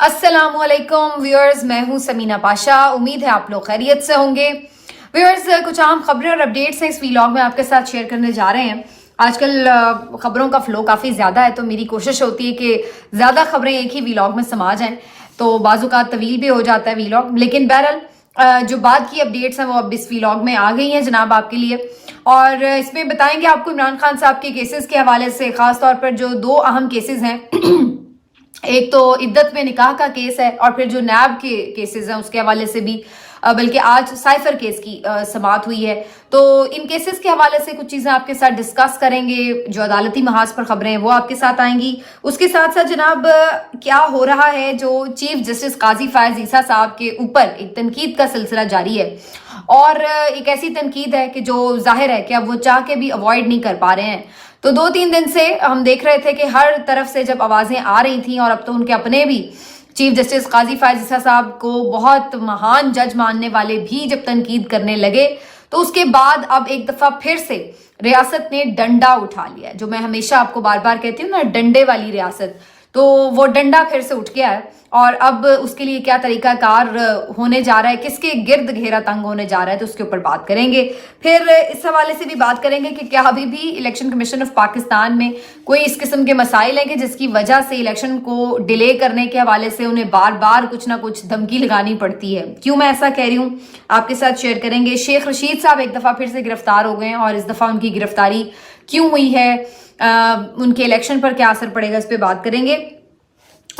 अस्सलाम वालेकुम व्यूअर्स, मैं हूं समीना पाशा। उम्मीद है आप लोग खैरियत से होंगे। व्यूअर्स, कुछ आम खबरें और अपडेट्स हैं इस व्लॉग में आपके साथ शेयर करने जा रहे हैं। आजकल खबरों का फ्लो काफ़ी ज़्यादा है, तो मेरी कोशिश होती है कि ज़्यादा खबरें एक ही व्लॉग में समा जाएं, तो बाज़-औक़ात तवील भी हो जाता है व्लॉग। लेकिन बहरहाल जो बाद की अपडेट्स हैं वो अब इस व्लॉग में आ गई हैं जनाब आपके लिए। और इसमें बताएंगे आपको इमरान खान साहब के केसेस के हवाले से, ख़ास तौर पर जो दो अहम केसेस हैं एक तो इद्दत में निकाह का केस है और फिर जो नैब के केसेस हैं उसके हवाले से भी, बल्कि आज साइफर केस की समाअत हुई है। तो इन केसेस के हवाले से कुछ चीज़ें आपके साथ डिस्कस करेंगे। जो अदालती महाज पर खबरें हैं वो आपके साथ आएंगी। उसके साथ साथ जनाब क्या हो रहा है, जो चीफ जस्टिस काजी फायज ईसा साहब के ऊपर एक तनकीद का सिलसिला जारी है, और एक ऐसी तनकीद है कि जो जाहिर है कि अब वो चाह के भी अवॉइड नहीं कर पा रहे हैं। तो 2-3 दिन से हम देख रहे थे कि हर तरफ से जब आवाज़ें आ रही थी, और अब तो उनके अपने भी चीफ जस्टिस काजी फायज ईसा साहब को बहुत महान जज मानने वाले भी जब तनकीद करने लगे, तो उसके बाद अब एक दफ़ा फिर से रियासत ने डंडा उठा लिया। जो मैं हमेशा आपको बार बार कहती हूँ ना, डंडे वाली रियासत, तो वो डंडा फिर से उठ गया है। और अब उसके लिए क्या तरीकाकार होने जा रहा है, किसके गिर्द घेरा तंग होने जा रहा है, तो उसके ऊपर बात करेंगे। फिर इस हवाले से भी बात करेंगे कि क्या अभी भी इलेक्शन कमीशन ऑफ पाकिस्तान में कोई इस किस्म के मसाइल हैं कि जिसकी वजह से इलेक्शन को डिले करने के हवाले से उन्हें बार बार कुछ ना कुछ धमकी लगानी पड़ती है। क्यों मैं ऐसा कह रही हूँ आपके साथ शेयर करेंगे। शेख रशीद साहब एक दफ़ा फिर से गिरफ्तार हो गए हैं, और इस दफ़ा उनकी गिरफ्तारी क्यों हुई है, उनके इलेक्शन पर क्या असर पड़ेगा, इस पर बात करेंगे।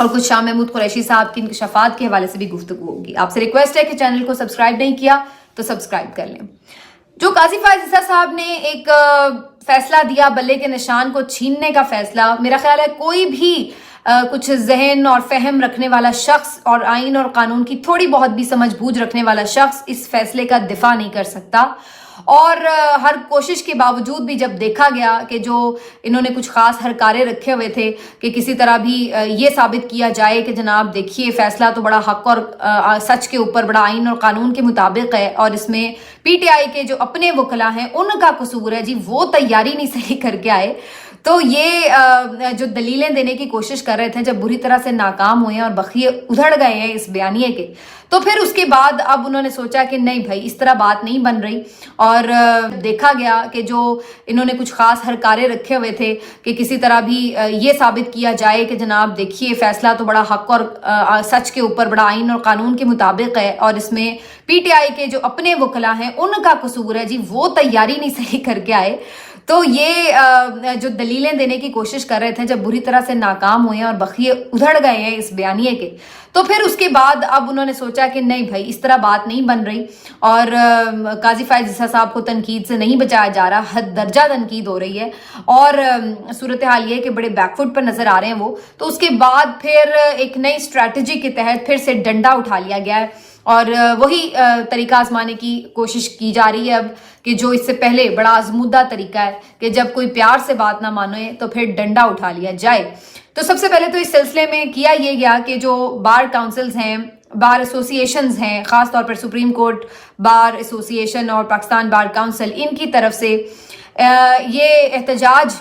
और कुछ शाह महमूद कुरैशी साहब की इंकशाफात के हवाले से भी गुफ्तगू होगी। आपसे रिक्वेस्ट है कि चैनल को सब्सक्राइब नहीं किया तो सब्सक्राइब कर लें। जो काजी फायज ईसा साहब ने एक फैसला दिया, बल्ले के निशान को छीनने का फैसला, मेरा ख्याल है कोई भी कुछ जहन और फहम रखने वाला शख्स और आइन और कानून की थोड़ी बहुत भी समझ बूझ रखने वाला शख्स इस फैसले का दिफा नहीं कर सकता। और हर कोशिश के बावजूद भी जब देखा गया कि जो इन्होंने कुछ खास हरकारे रखे हुए थे कि किसी तरह भी ये साबित किया जाए कि जनाब देखिए फैसला तो बड़ा हक और सच के ऊपर, बड़ा आइन और कानून के मुताबिक है, और इसमें पीटीआई के जो अपने वकला हैं उनका कसूर है जी, वो तैयारी नहीं सही करके आए। तो ये जो दलीलें देने की कोशिश कर रहे थे, जब बुरी तरह से नाकाम हुए और बखिए उधड़ गए हैं इस बयानिए के, तो फिर उसके बाद अब उन्होंने सोचा कि नहीं भाई, इस तरह बात नहीं बन रही। और देखा गया कि जो इन्होंने कुछ खास हरकारे रखे हुए थे कि किसी तरह भी ये साबित किया जाए कि जनाब देखिए फैसला तो बड़ा हक और सच के ऊपर, बड़ा आइन और कानून के मुताबिक है, और इसमें पीटीआई के जो अपने वकला हैं उनका कसूर है जी, वो तैयारी नहीं सही करके आए। तो ये जो दलीलें देने की कोशिश कर रहे थे, जब बुरी तरह से नाकाम हुए और बखिए उधड़ गए हैं इस बयानिए के, तो फिर उसके बाद अब उन्होंने सोचा कि नहीं भाई, इस तरह बात नहीं बन रही, और काजी फायज ईसा साहब को तनकीद से नहीं बचाया जा रहा, हद दर्जा तनकीद हो रही है, और सूरत हाल ये है कि बड़े बैकफुट पर नजर आ रहे हैं वो। तो उसके बाद फिर एक नई स्ट्रैटेजी के तहत फिर से डंडा उठा लिया गया है, और वही तरीका आजमाने की कोशिश की जा रही है अब, कि जो इससे पहले बड़ा आजमूदा तरीका है कि जब कोई प्यार से बात ना माने तो फिर डंडा उठा लिया जाए। तो सबसे पहले तो इस सिलसिले में किया ये गया कि जो बार काउंसिल्स हैं, बार एसोसिएशंस हैं, ख़ास तौर पर सुप्रीम कोर्ट बार एसोसिएशन और पाकिस्तान बार काउंसिल, इनकी तरफ से ये एहतजाज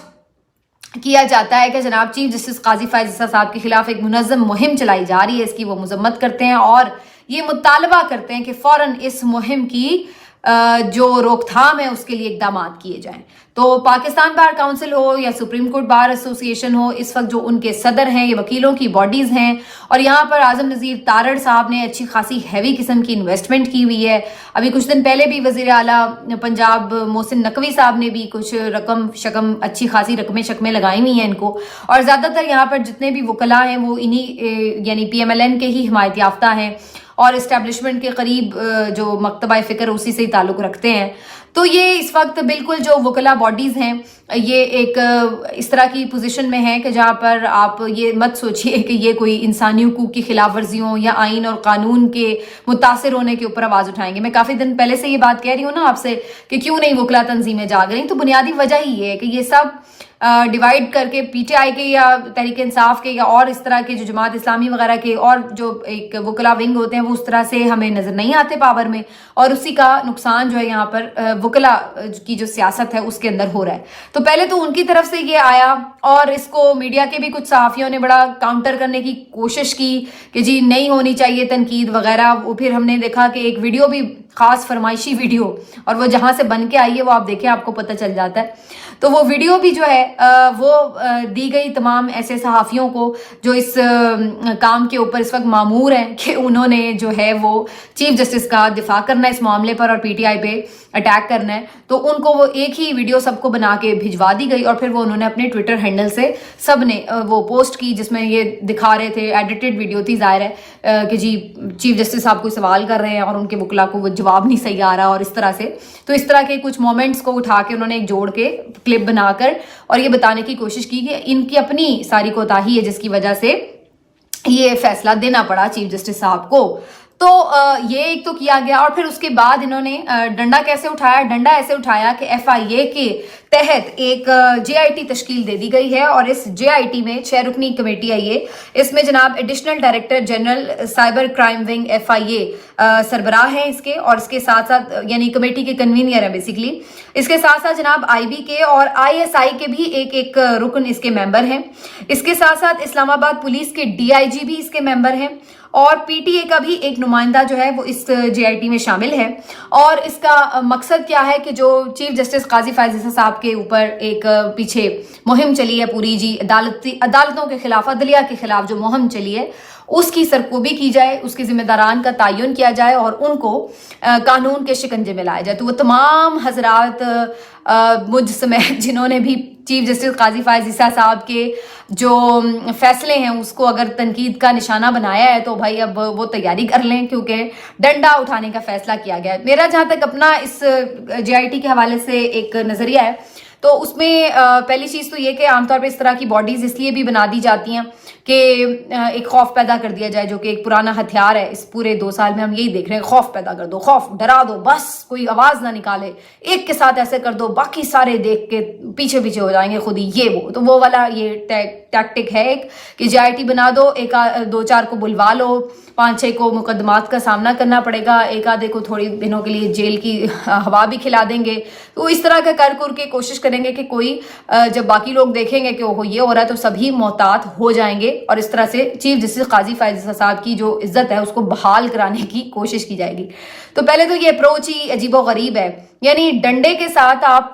किया जाता है कि जनाब चीफ जस्टिस काजी फायज ईसा साहब के खिलाफ एक मुनज़्ज़म मुहिम चलाई जा रही है, इसकी वो मजम्मत करते हैं और ये मुतालबा करते हैं कि फौरन इस मुहिम की जो रोकथाम है उसके लिए इकदाम किए जाएं। तो पाकिस्तान बार काउंसिल हो या सुप्रीम कोर्ट बार एसोसिएशन हो, इस वक्त जो उनके सदर हैं ये वकीलों की बॉडीज़ हैं, और यहाँ पर आजम नज़ीर तारड़ साहब ने अच्छी खासी हैवी किस्म की इन्वेस्टमेंट की हुई है। अभी कुछ दिन पहले भी वज़ीर आला पंजाब मोहसिन नकवी साहब ने भी कुछ रकम शकम, अच्छी खासी रकमें शकमें लगाई हुई हैं इनको, और ज़्यादातर यहाँ पर जितने भी वकला हैं वो इन्हीं यानी PMLN के ही हिमायत याफ्ता हैं, और इस्टेब्लिशमेंट के करीब जो मकतबा फ़िक्र उसी से ही ताल्लुक़ रखते हैं। तो ये इस वक्त बिल्कुल जो वकला बॉडीज़ हैं ये एक इस तरह की पोजीशन में है कि जहाँ पर आप ये मत सोचिए कि ये कोई इंसानी हुकूक की खिलाफ वर्जियों या आइन और कानून के मुतासिर होने के ऊपर आवाज़ उठाएंगे। मैं काफ़ी दिन पहले से ये बात कह रही हूँ ना आपसे कि क्यों नहीं वकला तंजीमें जाग रही, तो बुनियादी वजह ही ये है कि ये सब डिवाइड करके पीटीआई के या तहरीक इंसाफ के या और इस तरह के जो जमात इस्लामी वगैरह के और जो एक वकला विंग होते हैं वो उस तरह से हमें नजर नहीं आते पावर में, और उसी का नुकसान जो है यहाँ पर वकला की जो सियासत है उसके अंदर हो रहा है। तो पहले तो उनकी तरफ से ये आया और इसको मीडिया के भी कुछ सहाफियों ने बड़ा काउंटर करने की कोशिश की कि जी नहीं होनी चाहिए तनकीद वगैरह। वो फिर हमने देखा कि एक वीडियो भी, खास फरमाइशी वीडियो, और वो जहां से बन के आई है वो आप देखें आपको पता चल जाता है। तो वो वीडियो भी जो है वो दी गई तमाम ऐसे सहाफियों को जो इस काम के ऊपर इस वक्त मामूर हैं कि उन्होंने जो है वो चीफ जस्टिस का दिफा करना है इस मामले पर और पीटीआई पे अटैक करना है। तो उनको वो एक ही वीडियो सबको बना के भिजवा दी गई और फिर वो उन्होंने अपने ट्विटर हैंडल से सब ने वो पोस्ट की जिसमें ये दिखा रहे थे, एडिटेड वीडियो थी जाहिर है कि जी चीफ जस्टिस साहब कोई सवाल कर रहे हैं और उनके वकला को वो जवाब नहीं सही आ रहा और इस तरह से। तो इस तरह के कुछ मोमेंट्स को उठा के उन्होंने एक जोड़ के क्लिप बनाकर और ये बताने की कोशिश की कि इनकी अपनी सारी कोताही है जिसकी वजह से ये फैसला देना पड़ा चीफ जस्टिस साहब को। तो ये एक तो किया गया और फिर उसके बाद इन्होंने डंडा कैसे उठाया, डंडा ऐसे उठाया कि एफआईए के तहत एक जेआईटी तश्कील दे दी गई है और इस जेआईटी में 6 रुकनी कमेटी आई है। इसमें जनाब additional director general cyber crime wing FIA सरबराह हैं इसके, और इसके साथ साथ यानी कमेटी के कन्वीनियर है बेसिकली। इसके साथ साथ जनाब आईबी के और आईएसआई के भी एक रुकन इसके मेंबर हैं। इसके साथ साथ इस्लामाबाद पुलिस के डीआईजी भी इसके मेंबर हैं और पीटीए का भी एक नुमाइंदा जो है वो इस जेआईटी में शामिल है। और इसका मकसद क्या है कि जो चीफ जस्टिस काजी फायज ईसा साहब के ऊपर एक पीछे मुहिम चली है पूरी जी, अदालतों के खिलाफ, अदलिया के खिलाफ जो मुहिम चली है उसकी सरकोबी की जाए, उसके जिम्मेदारान का तयन किया जाए और उनको कानून के शिकंजे में लाया जाए। तो वो तमाम हजरात मुझ समेत जिन्होंने भी चीफ जस्टिस काजी फायज ईसा साहब के जो फैसले हैं उसको अगर तनकीद का निशाना बनाया है तो भाई अब वो तैयारी कर लें क्योंकि डंडा उठाने का फैसला किया गया है। मेरा जहां तक अपना इस जेआईटी के हवाले से एक नजरिया है तो उसमें पहली चीज तो ये कि आमतौर पर इस तरह की बॉडीज इसलिए भी बना दी जाती हैं कि एक खौफ पैदा कर दिया जाए, जो कि एक पुराना हथियार है। इस पूरे 2 साल में हम यही देख रहे हैं, खौफ पैदा कर दो, खौफ डरा दो, बस कोई आवाज ना निकाले, एक के साथ ऐसे कर दो बाकी सारे देख के पीछे पीछे हो जाएंगे खुद ही, ये वो। तो वो वाला ये टैक्टिक है एक कि जेआईटी बना दो, एक 2-4 को बुलवा लो, 5-6 को मुकदमात का सामना करना पड़ेगा, एक आधे को थोड़ी दिनों के लिए जेल की हवा भी खिला देंगे। तो इस तरह का कर के कोशिश करेंगे कि कोई जब बाकी लोग देखेंगे कि ओहो ये हो रहा है तो सभी मोहतात हो जाएंगे और इस तरह से चीफ जस्टिस काजी फायज ईसा साहब की जो इज्जत है उसको बहाल कराने की कोशिश की जाएगी। तो पहले तो ये अप्रोच ही अजीबो गरीब है, यानी डंडे के साथ आप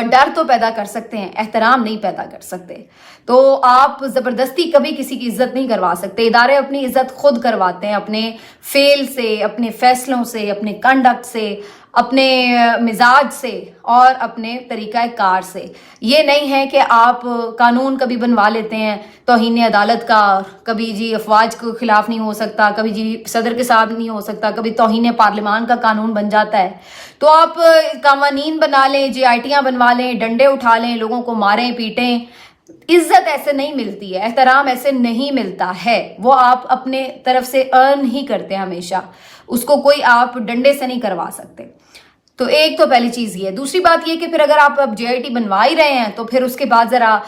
डर तो पैदा कर सकते हैं, एहतराम नहीं पैदा कर सकते। तो आप जबरदस्ती कभी किसी की इज्जत नहीं करवा सकते। इदारे अपनी इज्जत खुद करवाते हैं अपने फेल से, अपने फैसलों से, अपने कंडक्ट से, अपने मिजाज से और अपने तरीका कार से। ये नहीं है कि आप कानून कभी बनवा लेते हैं तौहीन अदालत का, कभी जी अफवाज के खिलाफ नहीं हो सकता, कभी जी सदर के साथ नहीं हो सकता, कभी तौहीन पार्लियामान का कानून बन जाता है। तो आप कानून बना लें, जेआईटियां बनवा लें, डंडे उठा लें, लोगों को मारें पीटें, इज्जत ऐसे नहीं मिलती है, एहतराम ऐसे नहीं मिलता है। वो आप अपने तरफ से अर्न ही करते हैं हमेशा, उसको कोई आप डंडे से नहीं करवा सकते। तो एक तो पहली चीज ये। दूसरी बात ये कि फिर अगर आप अब जेआईटी बनवा ही रहे हैं तो फिर उसके बाद जरा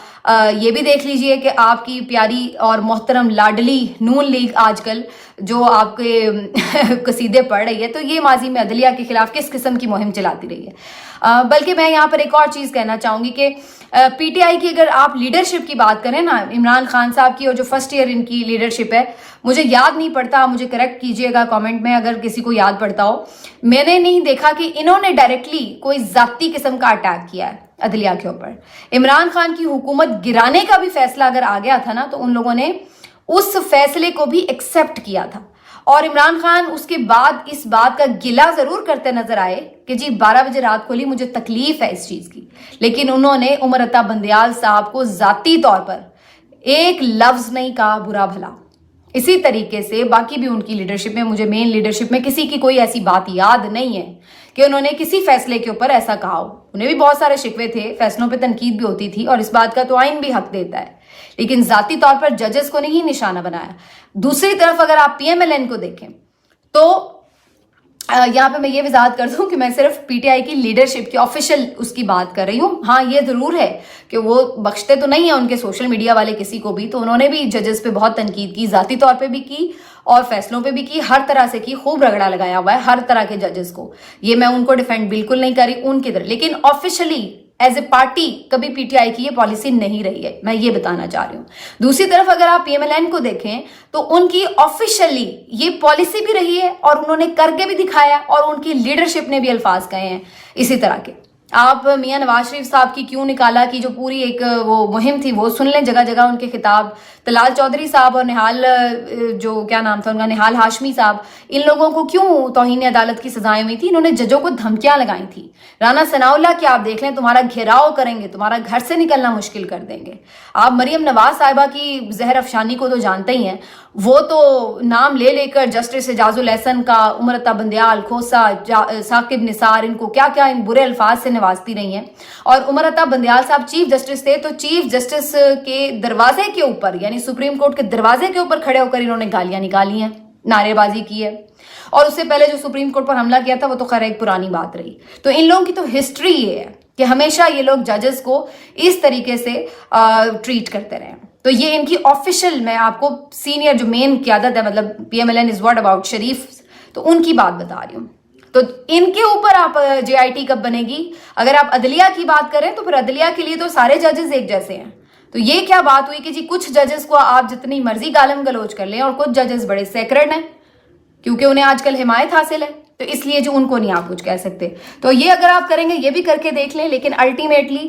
ये भी देख लीजिए कि आपकी प्यारी और मोहतरम लाडली नून लीग आजकल जो आपके कसीदे पढ़ रही है तो ये माजी में अदलिया के खिलाफ किस किस्म की मुहिम चलाती रही है। बल्कि मैं यहाँ पर एक और चीज कहना चाहूंगी कि पीटीआई की अगर आप लीडरशिप की बात करें ना, इमरान खान साहब की और जो फर्स्ट ईयर इनकी लीडरशिप है, मुझे याद नहीं पड़ता, मुझे करेक्ट कीजिएगा कमेंट में अगर किसी को याद पड़ता हो, मैंने नहीं देखा कि इन्होंने डायरेक्टली कोई जाती किस्म का अटैक किया है अदलिया के ऊपर। इमरान खान की हुकूमत गिराने का भी फैसला अगर आ गया था ना तो उन लोगों ने उस फैसले को भी एक्सेप्ट किया था और इमरान खान उसके बाद इस बात का गिला जरूर करते नजर आए कि जी 12 बजे रात को ली, मुझे तकलीफ है इस चीज की, लेकिन उन्होंने उमर अता बंदयाल साहब को जाती तौर पर एक लफ्ज नहीं कहा बुरा भला। इसी तरीके से बाकी भी उनकी लीडरशिप में, मुझे मेन लीडरशिप में किसी की कोई ऐसी बात याद नहीं है कि उन्होंने किसी फैसले के ऊपर ऐसा कहा हो। उन्हें भी बहुत सारे शिकवे थे, फैसलों पे तनकीद भी होती थी और इस बात का तो आइन भी हक देता है, लेकिन जाती तौर पर जजेस को नहीं निशाना बनाया। दूसरी तरफ अगर आप पीएमएलएन को देखें तो यहाँ पे मैं ये वजाहत कर दूं कि मैं सिर्फ पीटीआई की लीडरशिप की ऑफिशियल उसकी बात कर रही हूँ। हाँ, ये जरूर है कि वो बख्शते तो नहीं है उनके सोशल मीडिया वाले किसी को भी, तो उन्होंने भी जजेस पे बहुत तनकीद की, जाती तौर पे भी की और फैसलों पे भी की, हर तरह से की, खूब रगड़ा लगाया हुआ है हर तरह के जजेस को। ये मैं उनको डिफेंड बिल्कुल नहीं करी उनकी तरह, लेकिन ऑफिशियली एज ए पार्टी कभी पीटीआई की ये पॉलिसी नहीं रही है, मैं ये बताना चाह रही हूँ। दूसरी तरफ अगर आप पीएमएलएन को देखें तो उनकी ऑफिशियली ये पॉलिसी भी रही है और उन्होंने करके भी दिखाया और उनकी लीडरशिप ने भी अल्फाज कहे हैं इसी तरह के। आप मियां नवाज शरीफ साहब की क्यों निकाला की जो पूरी एक वो मुहिम थी वो सुन लें, जगह जगह उनके खिताब। तलाल चौधरी साहब और निहाल, जो क्या नाम था उनका, निहाल हाशमी साहब, इन लोगों को क्यों तौहीन अदालत की सजाएं हुई थी? इन्होंने जजों को धमकियां लगाई थी। राना सनाउल्लाह की आप देख लें, तुम्हारा घेराव करेंगे, तुम्हारा घर से निकलना मुश्किल कर देंगे। आप मरियम नवाज साहिबा की जहर अफशानी को तो जानते ही हैं, वो तो नाम ले लेकर जस्टिस एजाजुल एहसन का, उमर अता बंदयाल, खोसा, साकिब निसार, इनको क्या क्या इन बुरे अल्फाज से नवाजती रही हैं। और उमर अता बंदयाल साहब चीफ जस्टिस थे, तो चीफ जस्टिस के दरवाजे के ऊपर यानी सुप्रीम कोर्ट के दरवाजे के ऊपर खड़े होकर इन्होंने गालियां निकाली हैं, नारेबाजी की है। और उससे पहले जो सुप्रीम कोर्ट पर हमला किया था वो तो खैर एक पुरानी बात रही। तो इन लोगों की तो हिस्ट्री ये है कि हमेशा ये लोग जजेस को इस तरीके से ट्रीट करते रहे। तो ये इनकी ऑफिशियल, मैं आपको सीनियर जो मेन क़यादत है, मतलब पीएमएलएन इज व्हाट अबाउट शरीफ, तो उनकी बात बता रही हूँ। तो इनके ऊपर आप जेआईटी कब बनेगी? अगर आप अदलिया की बात करें तो फिर अदलिया के लिए तो सारे जजेस एक जैसे हैं। तो ये क्या बात हुई कि जी कुछ जजेस को आप जितनी मर्जी गालम गलोच कर लें और कुछ जजेस बड़े सेक्रेड हैं क्योंकि उन्हें आजकल हिमायत हासिल है, तो इसलिए जो उनको नहीं आप कुछ कह सकते। तो ये अगर आप करेंगे ये भी करके देख लें, लेकिन अल्टीमेटली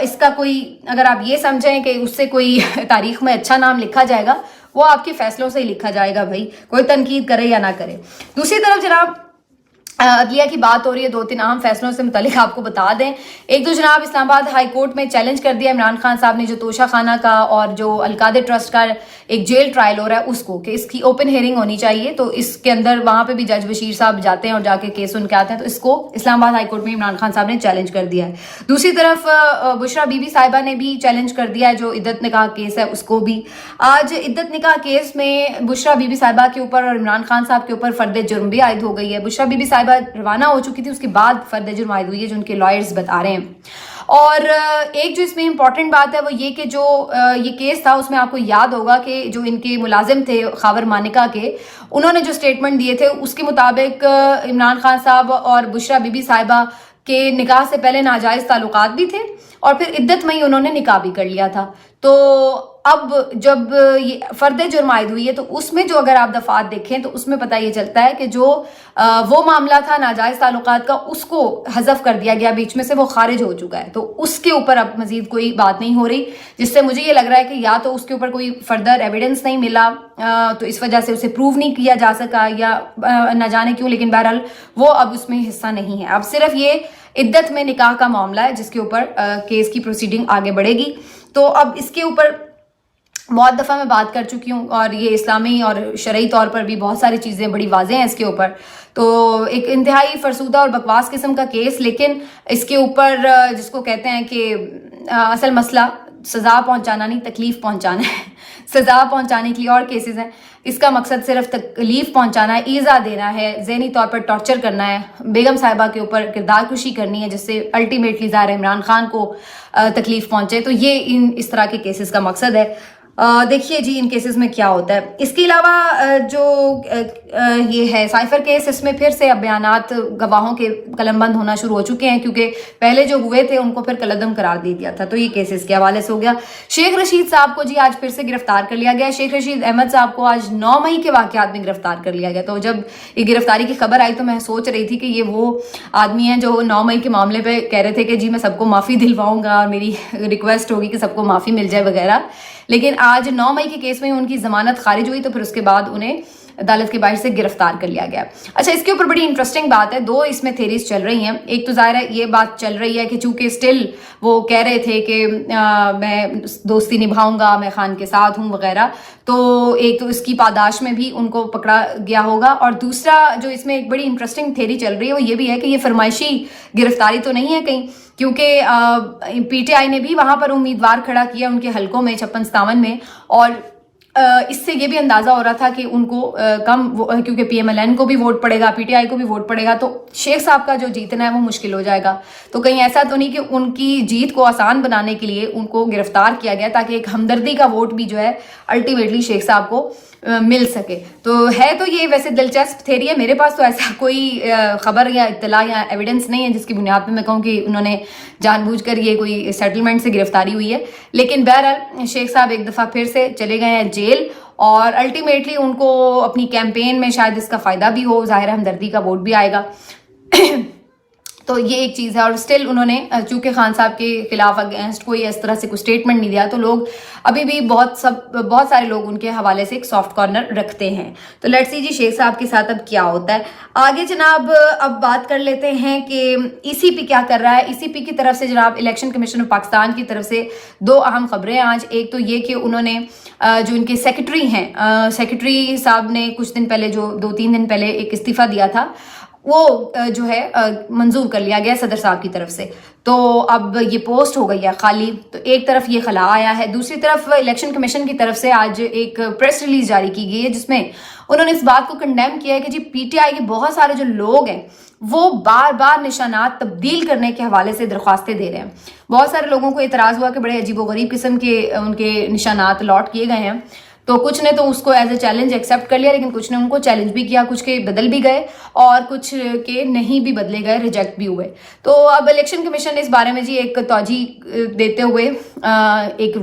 इसका कोई, अगर आप ये समझें कि उससे कोई तारीख में अच्छा नाम लिखा जाएगा, वो आपके फैसलों से ही लिखा जाएगा भाई, कोई तनकीद करे या ना करे। दूसरी तरफ जनाब अदलिया की बात हो रही है, 2-3 अहम फैसलों से मुतालिक आपको बता दें। एक तो जनाब इस्लामाबाद हाई कोर्ट में चैलेंज कर दिया इमरान खान साहब ने जो तोशा खाना का और जो अलकादे ट्रस्ट का एक जेल ट्रायल हो रहा है उसको, कि इसकी ओपन हियरिंग होनी चाहिए। तो इसके अंदर वहां पे भी जज बशीर साहब जाते हैं और जाके केस सुन के आते हैं। तो इसको इस्लामाबाद हाई कोर्ट में इमरान खान साहब ने चैलेंज कर दिया है। दूसरी तरफ बुशरा बीबी साहिबा ने भी चैलेंज कर दिया है जो इद्दत निकाह केस है उसको भी। आज इद्दत निकाह केस में बुशरा बीबी साहिबा के ऊपर और इमरान खान साहब के ऊपर फर्द जुर्म भी आयद हो गई है। बुशरा बीबी साहिबा रवाना हो चुकी थी, उसके बाद फर्द जुर्म आयद हुई है जो उनके लॉयर्स बता रहे हैं। और एक जो इसमें इंपॉर्टेंट बात है वो ये कि जो ये केस था उसमें आपको याद होगा कि जो इनके मुलाजिम थे खावर मानिका के, उन्होंने जो स्टेटमेंट दिए थे उसके मुताबिक इमरान खान साहब और बुशरा बीबी साहिबा के निकाह से पहले नाजायज ताल्लुकात भी थे और फिर इद्दत में ही उन्होंने निकाह भी कर लिया था। तो अब जब ये फर्द जुर्म आयद हुई है तो उसमें जो अगर आप दफात देखें तो उसमें पता ये चलता है कि जो वो मामला था नाजायज ताल्लुकात का उसको हज़फ कर दिया गया, बीच में से वो खारिज हो चुका है। तो उसके ऊपर अब मजीद कोई बात नहीं हो रही, जिससे मुझे ये लग रहा है कि या तो उसके ऊपर कोई फर्दर एविडेंस नहीं मिला तो इस वजह से उसे प्रूव नहीं किया जा सका या न जाने क्यों, लेकिन बहरहाल वो अब उसमें हिस्सा नहीं है। अब सिर्फ ये इद्दत में निकाह का मामला है जिसके ऊपर केस की प्रोसीडिंग आगे बढ़ेगी। तो अब इसके ऊपर बहुत दफ़ा मैं बात कर चुकी हूँ और ये इस्लामी और शरई तौर पर भी बहुत सारी चीज़ें बड़ी वाज़ेह हैं इसके ऊपर। तो एक इंतहाई फरसूदा और बकवास किस्म का केस, लेकिन इसके ऊपर जिसको कहते हैं कि असल मसला सज़ा पहुँचाना नहीं तकलीफ़ पहुँचाना है। सज़ा पहुँचाने के लिए और केसेस हैं, इसका मकसद सिर्फ तकलीफ़ पहुँचाना है, ईज़ा देना है, ज़हनी तौर पर टॉर्चर करना है, बेगम साहिबा के ऊपर किरदार कुशी करनी है जिससे अल्टीमेटली ज़ाहिर इमरान खान को तकलीफ़ पहुँचे। तो ये इस तरह के केसेस का मकसद है। देखिए जी इन केसेस में क्या होता है। इसके अलावा जो ये है साइफर केस, इसमें फिर से अब बयानात गवाहों के कलमबंद होना शुरू हो चुके हैं क्योंकि पहले जो हुए थे उनको फिर कलदम करार दे दिया था। तो ये केसेस के हवाले से हो गया। शेख रशीद साहब को जी आज फिर से गिरफ्तार कर लिया गया। शेख रशीद अहमद साहब को आज 9 मई के वाकयात में गिरफ्तार कर लिया गया। तो जब ये गिरफ्तारी की खबर आई तो मैं सोच रही थी कि ये वो आदमी है जो 9 मई के मामले पर कह रहे थे कि जी मैं सबको माफ़ी दिलवाऊंगा और मेरी रिक्वेस्ट होगी कि सबको माफ़ी मिल जाए वगैरह, लेकिन आज 9 मई के केस में उनकी जमानत खारिज हुई तो फिर उसके बाद उन्हें अदालत के बाहर से गिरफ्तार कर लिया गया। अच्छा, इसके ऊपर बड़ी इंटरेस्टिंग बात है, 2 इसमें थेरीज चल रही हैं। एक तो ज़ाहिर है ये बात चल रही है कि चूंकि स्टिल वो कह रहे थे कि मैं दोस्ती निभाऊंगा, मैं खान के साथ हूँ वगैरह, तो एक तो इसकी पादाश में भी उनको पकड़ा गया होगा। और दूसरा जो इसमें एक बड़ी इंटरेस्टिंग थेरी चल रही है वो ये भी है कि ये फरमाइशी गिरफ्तारी तो नहीं है कहीं, क्योंकि पीटीआई ने भी वहां पर उम्मीदवार खड़ा किया उनके हलकों में 56-57 में, और اس سے یہ بھی اندازہ ہو رہا تھا کہ ان کو کم کیونکہ PMLN کو بھی ووٹ پڑے گا, PTI کو بھی ووٹ پڑے گا, تو شیخ صاحب کا جو جیتنا ہے وہ مشکل ہو جائے گا. تو کہیں ایسا تو نہیں کہ ان کی جیت کو آسان بنانے کے لیے ان کو گرفتار کیا گیا تاکہ ایک ہمدردی کا ووٹ بھی جو ہے الٹیمیٹلی شیخ صاحب کو مل سکے. تو ہے تو یہ ویسے دلچسپ تھیری ہے. میرے پاس تو ایسا کوئی خبر یا اطلاع یا ایویڈنس نہیں ہے جس کی بنیاد پہ میں کہوں کہ انہوں نے جان بوجھ کر یہ کوئی سیٹلمنٹ سے گرفتاری ہوئی ہے. لیکن بہرحال شیخ صاحب ایک دفعہ پھر سے چلے گئے ہیں جیل, اور الٹیمیٹلی ان کو اپنی کیمپین میں شاید اس کا فائدہ بھی ہو, ظاہر ہمدردی کا ووٹ بھی آئے گا. تو یہ ایک چیز ہے. اور سٹل انہوں نے چونکہ خان صاحب کے خلاف اگینسٹ کوئی اس طرح سے کوئی سٹیٹمنٹ نہیں دیا, تو لوگ ابھی بھی بہت سارے لوگ ان کے حوالے سے ایک سافٹ کارنر رکھتے ہیں. تو لیٹس سی جی شیخ صاحب کے ساتھ اب کیا ہوتا ہے آگے جناب. اب بات کر لیتے ہیں کہ ECP کیا کر رہا ہے. ECP کی طرف سے جناب الیکشن کمیشن آف پاکستان کی طرف سے 2 اہم خبریں ہیں آج. ایک تو یہ کہ انہوں نے جو ان کے سیکرٹری ہیں, سیکرٹری صاحب نے کچھ دن پہلے جو 2-3 دن پہلے ایک استعفیٰ دیا تھا, وہ جو ہے منظور کر لیا گیا صدر صاحب کی طرف سے. تو اب یہ پوسٹ ہو گئی ہے خالی. تو ایک طرف یہ خلا آیا ہے, دوسری طرف الیکشن کمیشن کی طرف سے آج ایک پریس ریلیز جاری کی گئی ہے جس میں انہوں نے اس بات کو کنڈیم کیا ہے کہ جی PTI کے بہت سارے جو لوگ ہیں وہ بار بار نشانات تبدیل کرنے کے حوالے سے درخواستیں دے رہے ہیں. بہت سارے لوگوں کو اعتراض ہوا کہ بڑے عجیب و غریب قسم کے ان کے نشانات لاٹ کیے گئے ہیں. تو کچھ نے تو اس کو ایز اے چیلنج ایکسیپٹ کر لیا, لیکن کچھ نے ان کو چیلنج بھی کیا, کچھ کے بدل بھی گئے اور کچھ کے نہیں بھی بدلے گئے, ریجیکٹ بھی ہوئے. تو اب الیکشن کمیشن نے اس بارے میں جی ایک توجہ دیتے ہوئے ایک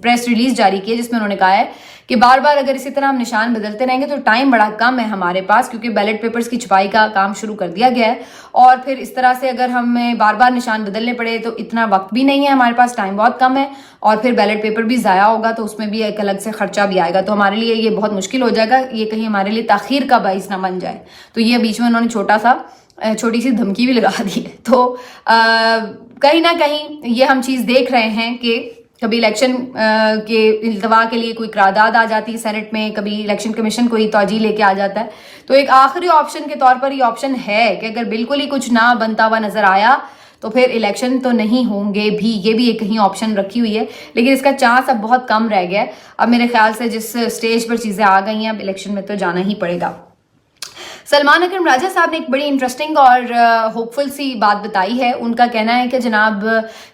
پریس ریلیز جاری کی ہے جس میں انہوں نے کہا ہے کہ بار بار اگر اسی طرح ہم نشان بدلتے رہیں گے تو ٹائم بڑا کم ہے ہمارے پاس, کیونکہ بیلٹ پیپرز کی چھپائی کا کام شروع کر دیا گیا ہے. اور پھر اس طرح سے اگر ہمیں بار بار نشان بدلنے پڑے تو اتنا وقت بھی نہیں ہے ہمارے پاس, ٹائم بہت کم ہے, اور پھر بیلٹ پیپر بھی ضائع ہوگا تو اس میں بھی ایک الگ سے خرچہ بھی آئے گا. تو ہمارے لیے یہ بہت مشکل ہو جائے گا, یہ کہیں ہمارے لیے تاخیر کا باعث نہ بن جائے. تو یہ بیچ میں انہوں نے چھوٹی سی دھمکی بھی لگا دی ہے. تو کہیں نہ کہیں یہ ہم چیز دیکھ رہے ہیں کہ کبھی الیکشن کے التوا کے لیے کوئی قرارداد آ جاتی ہے سینٹ میں, کبھی الیکشن کمیشن کوئی توجہ لے کے آ جاتا ہے. تو ایک آخری آپشن کے طور پر یہ آپشن ہے کہ اگر بالکل ہی کچھ نہ بنتا ہوا نظر آیا تو پھر الیکشن تو نہیں ہوں گے بھی, یہ بھی ایک کہیں آپشن رکھی ہوئی ہے. لیکن اس کا چانس اب بہت کم رہ گیا ہے. اب میرے خیال سے جس سٹیج پر چیزیں آ گئی ہیں اب الیکشن میں تو جانا ہی پڑے گا. سلمان اکرم راجہ صاحب نے ایک بڑی انٹرسٹنگ اور ہوپفل سی بات بتائی ہے. ان کا کہنا ہے کہ جناب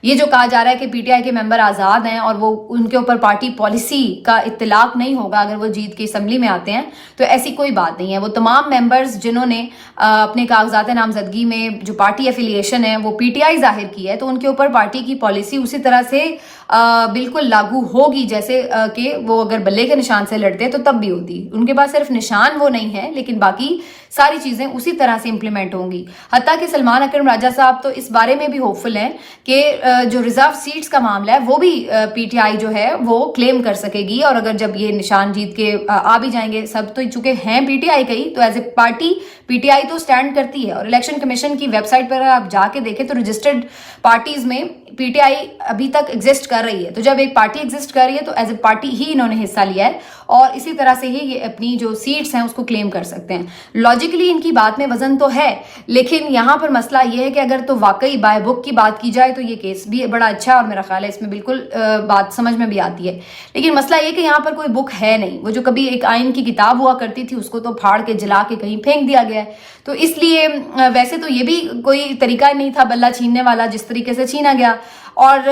یہ جو کہا جا رہا ہے کہ PTI کے ممبر آزاد ہیں اور وہ ان کے اوپر پارٹی پالیسی کا اطلاق نہیں ہوگا اگر وہ جیت کے اسمبلی میں آتے ہیں, تو ایسی کوئی بات نہیں ہے. وہ تمام ممبرز جنہوں نے اپنے کاغذات نامزدگی میں جو پارٹی ایفیلیشن ہے وہ PTI ظاہر کی ہے, تو ان کے اوپر پارٹی کی پالیسی اسی طرح سے بالکل لاگو ہوگی جیسے کہ وہ اگر بلے کے نشان سے لڑتے تو تب بھی ہوتی. ان کے پاس صرف نشان وہ نہیں ہے لیکن باقی ساری چیزیں اسی طرح سے امپلیمنٹ ہوں گی. حتیٰ کہ سلمان اکرم راجہ صاحب تو اس بارے میں بھی ہوپفل ہیں کہ جو ریزرو سیٹس کا معاملہ ہے وہ بھی PTI جو ہے وہ کلیم کر سکے گی. اور اگر جب یہ نشان جیت کے آ بھی جائیں گے سب, تو چونکہ ہیں PTI کا ہی, تو ایز اے پارٹی PTI تو سٹینڈ کرتی ہے. اور الیکشن کمیشن کی ویب سائٹ پر اگر آپ جا کے دیکھیں تو رجسٹرڈ پارٹیز میں PTI ابھی تک ایگزسٹ کر رہی ہے. تو جب ایک پارٹی ایگزسٹ کر رہی ہے تو ایز اے پارٹی ہی انہوں نے حصہ لیا ہے, اور اسی طرح سے ہی یہ اپنی جو سیٹس ہیں اس کو کلیم کر سکتے ہیں. لاجیکلی ان کی بات میں وزن تو ہے, لیکن یہاں پر مسئلہ یہ ہے کہ اگر تو واقعی بائی بک کی بات کی جائے تو یہ کیس بھی بڑا اچھا ہے, اور میرا خیال ہے اس میں بالکل بات سمجھ میں بھی آتی ہے. لیکن مسئلہ یہ کہ یہاں پر کوئی بک ہے نہیں. وہ جو کبھی ایک آئین کی کتاب ہوا کرتی تھی اس کو تو پھاڑ کے جلا کے کہیں پھینک دیا گیا ہے. تو اس لیے ویسے تو یہ بھی کوئی طریقہ نہیں تھا بلہ چھیننے والا جس طریقے سے چھینا گیا, اور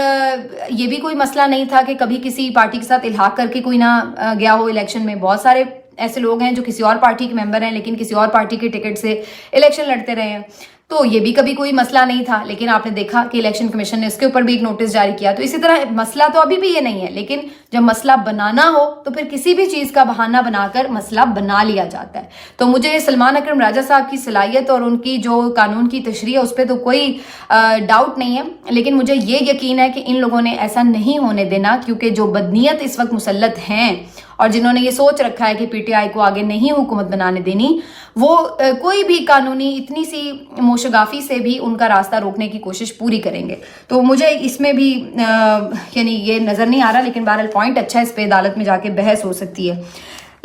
یہ بھی کوئی مسئلہ نہیں تھا کہ کبھی کسی پارٹی کے ساتھ الحاق کر کے کوئی نہ گیا ہو الیکشن میں. بہت سارے ایسے لوگ ہیں جو کسی اور پارٹی کے ممبر ہیں لیکن کسی اور پارٹی کے ٹکٹ سے الیکشن لڑتے رہے ہیں, تو یہ بھی کبھی کوئی مسئلہ نہیں تھا. لیکن آپ نے دیکھا کہ الیکشن کمیشن نے اس کے اوپر بھی ایک نوٹس جاری کیا. تو اسی طرح مسئلہ تو ابھی بھی یہ نہیں ہے, لیکن جب مسئلہ بنانا ہو تو پھر کسی بھی چیز کا بہانہ بنا کر مسئلہ بنا لیا جاتا ہے. تو مجھے سلمان اکرم راجہ صاحب کی صلاحیت اور ان کی جو قانون کی تشریح ہے اس پہ تو کوئی ڈاؤٹ نہیں ہے, لیکن مجھے یہ یقین ہے کہ ان لوگوں نے ایسا نہیں ہونے دینا, کیونکہ جو بدنیت اس وقت مسلط ہیں اور جنہوں نے یہ سوچ رکھا ہے کہ PTI کو آگے نہیں حکومت بنانے دینی, وہ کوئی بھی قانونی اتنی سی موشگافی سے بھی ان کا راستہ روکنے کی کوشش پوری کریں گے. تو مجھے اس میں بھی یعنی یہ نظر نہیں آ رہا, لیکن بہرحال پوائنٹ اچھا ہے, اس پہ عدالت میں جا کے بحث ہو سکتی ہے.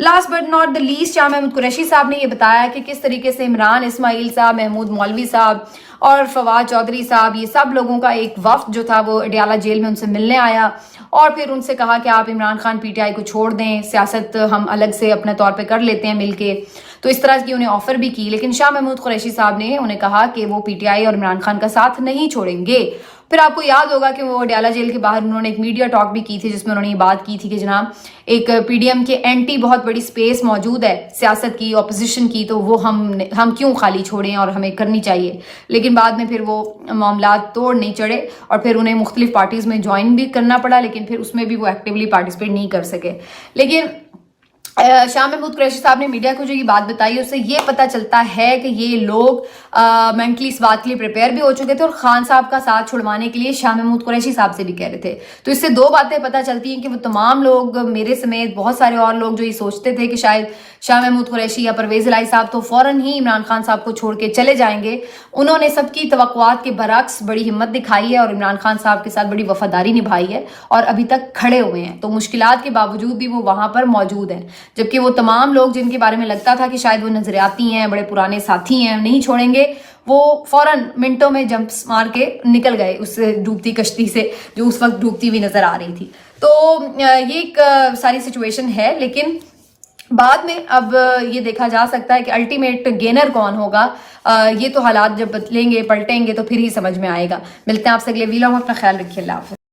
Last but not the least Shah Mahmood Qureshi Sahib نے یہ بتایا کہ کس طریقے سے عمران اسماعیل صاحب، محمود مولوی صاحب اور فواد چودھری صاحب، یہ سب لوگوں کا ایک وفد جو تھا وہ اڈیالہ جیل میں ان سے ملنے آیا اور پھر ان سے کہا کہ آپ Imran Khan P T I کو چھوڑ دیں، سیاست ہم الگ سے اپنے طور پہ کر لیتے ہیں مل کے. تو اس طرح کی انہیں آفر بھی کی، لیکن شاہ محمود قریشی صاحب نے انہیں کہا کہ وہ پی ٹی آئی اور عمران خان کا ساتھ نہیں چھوڑیں گے. پھر آپ کو یاد ہوگا کہ وہ اڈیالہ جیل کے باہر انہوں نے ایک میڈیا ٹاک بھی کی تھی جس میں انہوں نے یہ بات کی تھی کہ جناب ایک پی ڈی ایم کے اینٹی بہت بڑی سپیس موجود ہے سیاست کی، اپوزیشن کی، تو وہ ہم کیوں خالی چھوڑیں اور ہمیں کرنی چاہیے. لیکن بعد میں پھر وہ معاملات توڑ نہیں چڑھے اور پھر انہیں مختلف پارٹیز میں جوائن بھی کرنا پڑا، لیکن پھر اس میں بھی وہ ایکٹیولی پارٹیسپیٹ نہیں کر سکے. لیکن شاہ محمود قریشی صاحب نے میڈیا کو جو یہ بات بتائی اس سے یہ پتہ چلتا ہے کہ یہ لوگ مینٹلی اس بات کے لیے پریپیئر بھی ہو چکے تھے اور خان صاحب کا ساتھ چھڑوانے کے لیے شاہ محمود قریشی صاحب سے بھی کہہ رہے تھے. تو اس سے دو باتیں پتہ چلتی ہیں کہ وہ تمام لوگ، میرے سمیت بہت سارے اور لوگ جو یہ سوچتے تھے کہ شاید شاہ محمود قریشی یا پرویز الہی صاحب تو فوراً ہی عمران خان صاحب کو چھوڑ کے چلے جائیں گے، انہوں نے سب کی توقعات کے برعکس بڑی ہمت دکھائی ہے اور عمران خان صاحب کے ساتھ بڑی وفاداری نبھائی ہے اور ابھی تک کھڑے ہوئے ہیں. تو مشکلات کے باوجود بھی وہ وہاں پر موجود ہیں، جبکہ وہ تمام لوگ جن کے بارے میں لگتا تھا کہ شاید وہ نظریاتی ہیں، بڑے پرانے ساتھی ہیں، نہیں چھوڑیں گے، وہ فوراً منٹوں میں جمپس مار کے نکل گئے اس ڈوبتی کشتی سے جو اس وقت ڈوبتی ہوئی نظر آ رہی تھی. تو یہ ایک ساری سچویشن ہے، لیکن بعد میں اب یہ دیکھا جا سکتا ہے کہ الٹیمیٹ گینر کون ہوگا. یہ تو حالات جب بدلیں گے، پلٹیں گے تو پھر ہی سمجھ میں آئے گا. ملتے ہیں آپ سے اگلے ویلاگ میں، اپنا خیال رکھیے. اللہ حافظ.